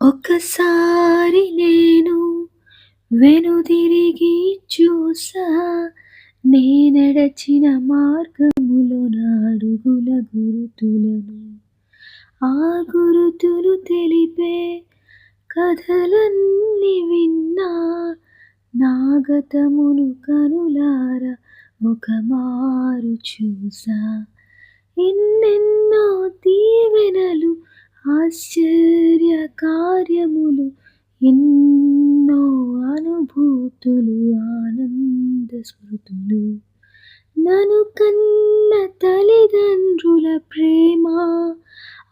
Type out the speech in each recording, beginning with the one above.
ఒకసారి నేను వెనుదిరిగి చూసా, నేనడచిన మార్గములోన అడుగుల గురుతులను. ఆ గురుతులు తెలిపే కథలన్నీ విన్నా, నా గతమును కనులారా ఒకమారు చూసా. ఎన్నెన్నో దీవెనలు, ఆశ్చర్య కార్యములు, ఎన్నో అనుభూతులు, ఆనంద స్మృతులు. నన్ను కన్న తల్లిదండ్రుల ప్రేమ,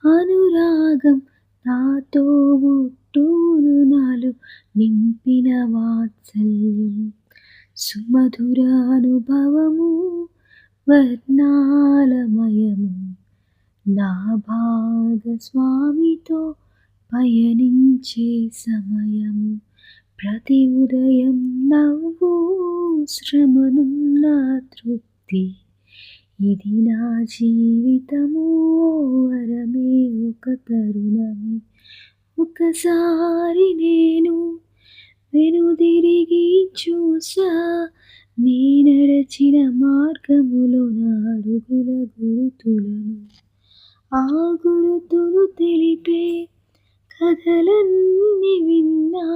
అనురాగం, నాతో బుట్టులు నాలో నింపిన వాత్సల్యం, సుమధుర అనుభవము, వర్ణాలమయము. నా భాగస్వామితో పయనించే సమయము, ప్రతి ఉదయం నవ్వు, శ్రమనున్న తృప్తి. ఇది నా జీవితము, వరమే ఒక తరుణమే. ఒకసారి నేను వెనుదిరిగి చూసా, నేనడచిన మార్గములోన అడుగుల గురుతులను. ఆ గురుతులు తెలిపే కథలన్నీ విన్నా,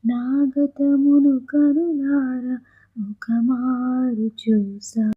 నా గతమును కనులారా ఒకమారు చూసా.